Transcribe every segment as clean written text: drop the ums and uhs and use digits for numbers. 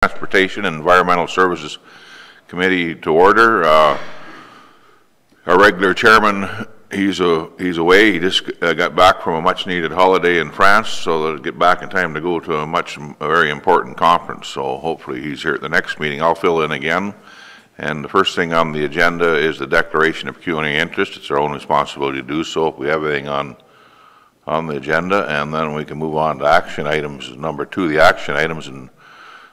Transportation and Environmental Services Committee to order. Our regular chairman, he's away. He just got back from a much-needed holiday in France, so that he'll get back in time to go to a very important conference. So hopefully he's here at the next meeting. I'll fill in again. And the first thing on the agenda is the declaration of pecuniary interest. It's our own responsibility to do so if we have anything on the agenda, and then we can move on to action items. Number 2, the action items, and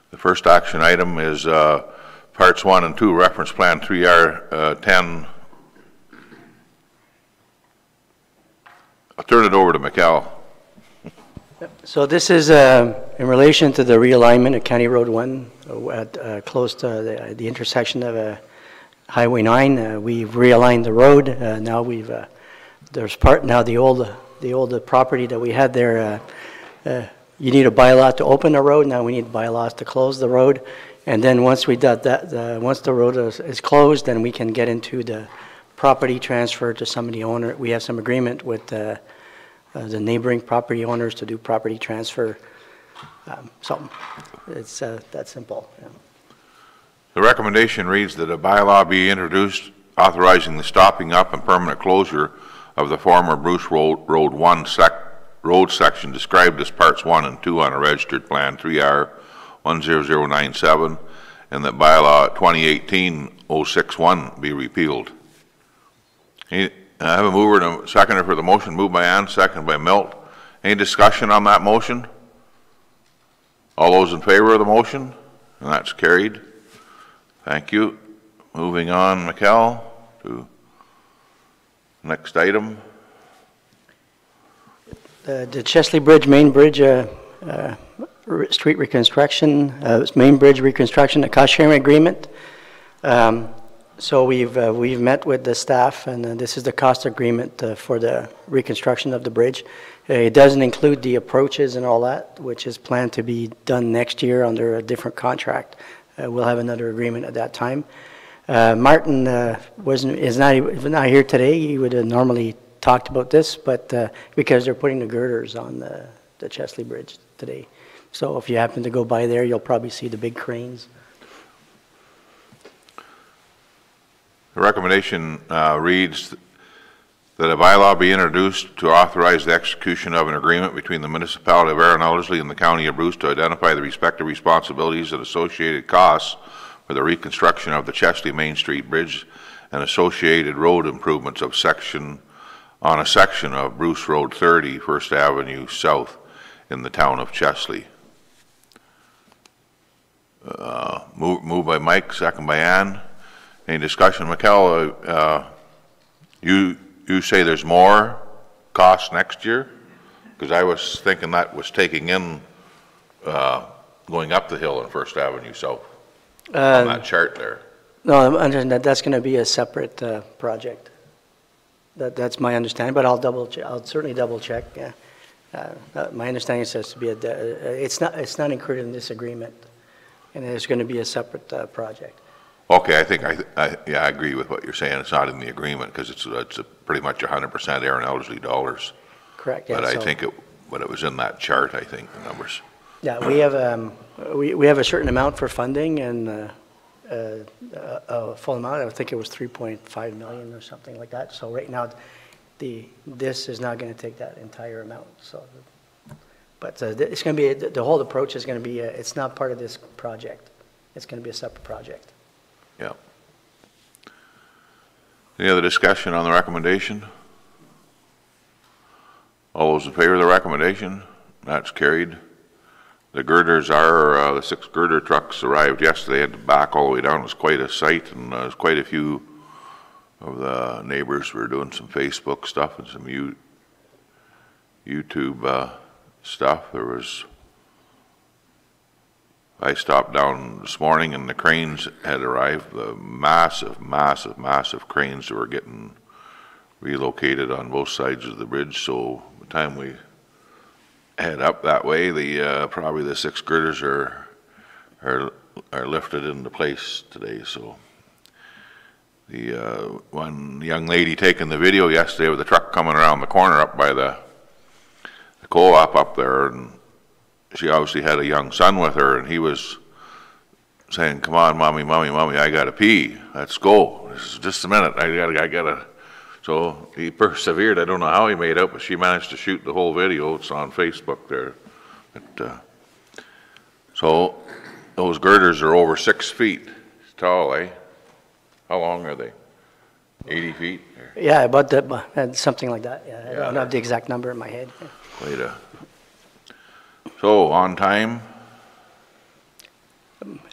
the first action item is parts 1 and 2, reference plan 3R10. I'll turn it over to Mikkel. So this is in relation to the realignment of County Road 1 at close to the intersection of Highway 9. We've realigned the road. Now there's the old property that we had there. You need a bylaw to open the road. Now we need bylaws to close the road. And then once we did that, once the road is closed, then we can get into the property transfer to some of the owner. We have some agreement with the neighboring property owners to do property transfer. So it's that simple. Yeah. The recommendation reads that a bylaw be introduced authorizing the stopping up and permanent closure of the former Bruce Road 1 road section described as parts 1 and 2 on a registered plan 3R10097, and that bylaw 2018-061 be repealed. I have a mover and a seconder for the motion. Moved by Ann, seconded by Milt. Any discussion on that motion? All those in favor of the motion? And that's carried. Thank you. Moving on, Mikkel, to next item. The Chesley Bridge, main bridge, street reconstruction, main bridge reconstruction, a cost sharing agreement. So we've met with the staff, and this is the cost agreement for the reconstruction of the bridge. It doesn't include the approaches and all that, which is planned to be done next year under a different contract. We'll have another agreement at that time. Martin is not here today. He would have normally talked about this, but because they're putting the girders on the Chesley Bridge today. So if you happen to go by there, you'll probably see the big cranes. The recommendation reads that a bylaw be introduced to authorize the execution of an agreement between the municipality of Aaron Ellerslie and the County of Bruce to identify the respective responsibilities and associated costs for the reconstruction of the Chesley Main Street Bridge and associated road improvements on a section of Bruce Road 30, 1st Avenue South in the town of Chesley. Moved by Mike, second by Ann. Any discussion? Mikkel, you say there's more cost next year? Because I was thinking that was taking in going up the hill on 1st Avenue South on that chart there. No, I'm understanding that's going to be a separate project. That's my understanding, but I'll certainly double check. Yeah. My understanding says to be it's not included in this agreement, and it's going to be a separate project. Okay, I think I agree with what you're saying. It's not in the agreement because it's pretty much 100% Aaron Ellerslie dollars. Correct. Yeah, but I think it was in that chart. I think the numbers. Yeah, we have a certain amount for funding and. A full amount. I think it was 3.5 million or something like that. So right now, this is not going to take that entire amount. So, but it's going to be the whole approach is going to be. It's not part of this project. It's going to be a separate project. Yeah. Any other discussion on the recommendation? All those in favor of the recommendation? That's carried. The girders are, the 6 girder trucks arrived yesterday, had to back all the way down. It was quite a sight, and there's quite a few of the neighbors were doing some Facebook stuff and some YouTube stuff. I stopped down this morning and the cranes had arrived, the massive cranes that were getting relocated on both sides of the bridge. So by the time we head up that way, probably the 6 girders are lifted into place today. So the one young lady taking the video yesterday with the truck coming around the corner up by the co-op up there, and she obviously had a young son with her, and he was saying, "Come on, mommy, mommy, mommy, I gotta pee. Let's go. This is just a minute. I gotta." So he persevered. I don't know how he made it, but she managed to shoot the whole video. It's on Facebook there. But, so those girders are over 6 feet tall, eh? How long are they? 80 feet? Yeah, about that, something like that. Yeah, I don't have the exact number in my head. So on time?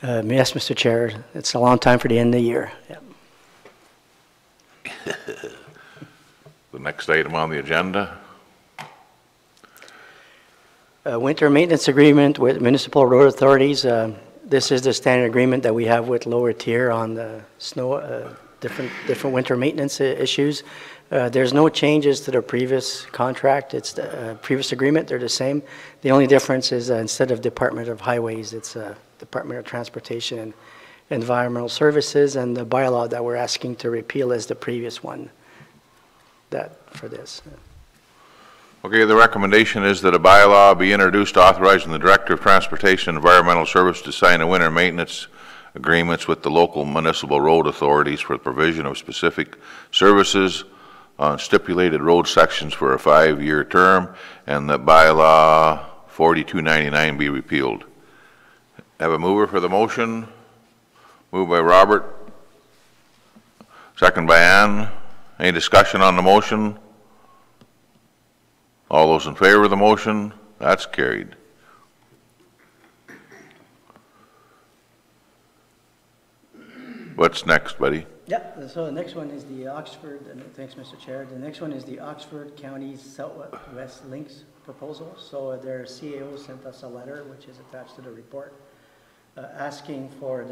Yes, Mr. Chair, it's a long time for the end of the year. Yeah. The next item on the agenda? Winter maintenance agreement with municipal road authorities. This is the standard agreement that we have with lower tier on the snow, different winter maintenance issues. There's no changes to the previous contract. It's the previous agreement. They're the same. The only difference is instead of Department of Highways, it's Department of Transportation and Environmental Services, and the bylaw that we're asking to repeal is the previous one for this. Okay, the recommendation is that a bylaw be introduced authorizing the Director of Transportation and Environmental Service to sign a winter maintenance agreements with the local municipal road authorities for the provision of specific services on stipulated road sections for a 5-year term, and that bylaw 4299 be repealed. Have a mover for the motion. Moved by Robert. Second by Ann. Any discussion on the motion? All those in favor of the motion? That's carried. What's next, buddy? Yeah, so the next one is the Oxford, thanks Mr. Chair, the next one is the Oxford County Southwest Links proposal. So their CAO sent us a letter, which is attached to the report, asking for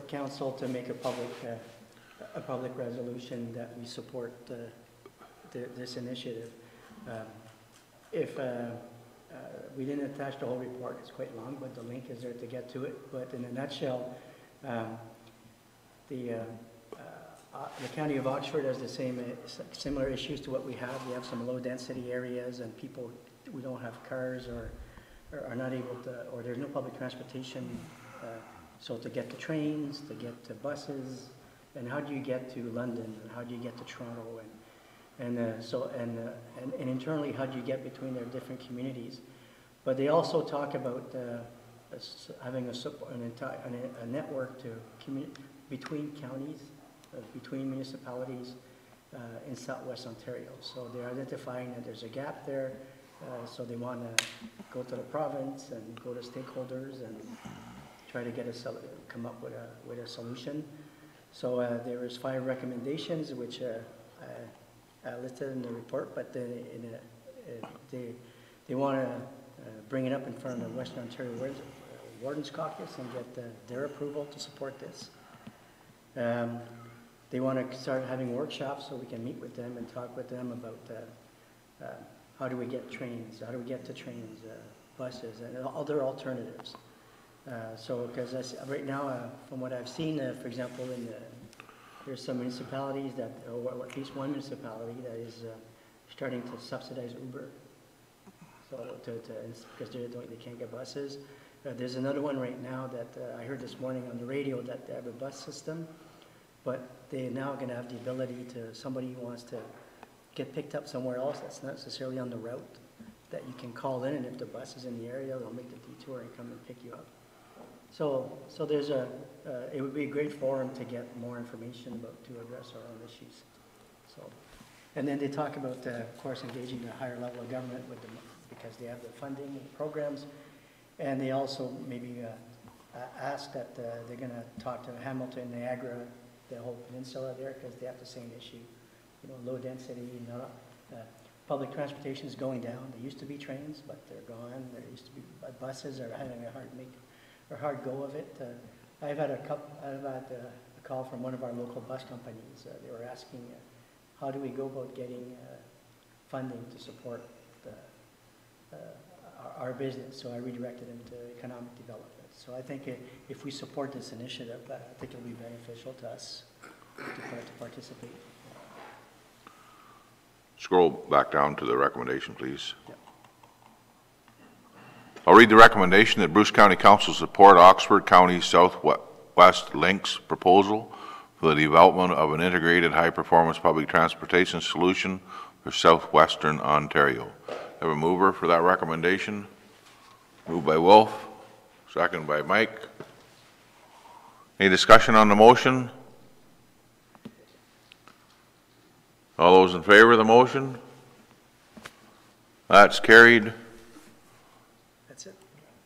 council to make a public resolution that we support this initiative. We didn't attach the whole report, it's quite long, but the link is there to get to it. But in a nutshell, the County of Oxford has the similar issues to what we have. We have some low-density areas, and people who don't have cars or are not able to, or there's no public transportation. So to get to trains, to get to buses, and how do you get to London, and how do you get to Toronto, and internally, how do you get between their different communities? But they also talk about having a network between counties, between municipalities in Southwest Ontario. So they're identifying that there's a gap there, so they want to go to the province and go to stakeholders and try to come up with a solution. So there is 5 recommendations, which listed in the report, but they want to bring it up in front of the Western Ontario Wardens Caucus and get their approval to support this. They want to start having workshops so we can meet with them and talk with them about how do we get trains, how do we get to trains, buses, and other alternatives. Because right now, from what I've seen, for example, there's some municipalities or at least one municipality that is starting to subsidize Uber. So because they can't get buses. There's another one right now that I heard this morning on the radio that they have a bus system, but they're now going to have the ability to, somebody who wants to get picked up somewhere else that's not necessarily on the route, that you can call in, and if the bus is in the area, they'll make the detour and come and pick you up. So there's it would be a great forum to get more information to address our own issues. So, and then they talk about, of course, engaging the higher level of government with them because they have the funding and programs, and they also maybe ask that they're going to talk to Hamilton, Niagara, the whole peninsula there, because they have the same issue. Low density, public transportation is going down. There used to be trains, but they're gone. There used to be buses are having a hard go of it. I've had a call from one of our local bus companies. They were asking, how do we go about getting funding to support our business? So I redirected them to economic development. So I think if we support this initiative, I think it'll be beneficial to us to participate. Scroll back down to the recommendation, please. Yep. I'll read the recommendation that Bruce County Council support Oxford County Southwest Links proposal for the development of an integrated high-performance public transportation solution for southwestern Ontario. Have a mover for that recommendation. Moved by Wolf, second by Mike. Any discussion on the motion? All those in favor of the motion? That's carried. That's it.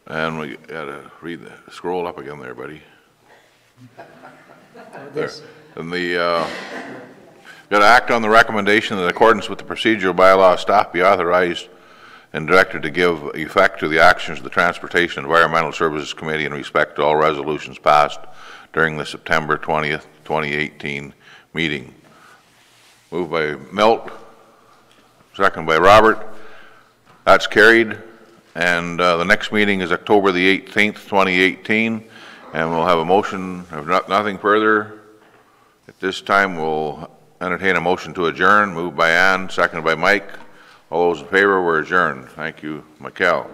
And we gotta scroll up again there, buddy. There. And gotta act on the recommendation that in accordance with the procedural bylaw, staff be authorized and directed to give effect to the actions of the Transportation and Environmental Services Committee in respect to all resolutions passed during the September 20th, 2018 meeting. Moved by Milt, second by Robert. That's carried. And the next meeting is October the 18th, 2018, and we'll have a motion, if nothing further. At this time, we'll entertain a motion to adjourn. Moved by Ann, seconded by Mike. All those in favor, we're adjourned. Thank you, Michael.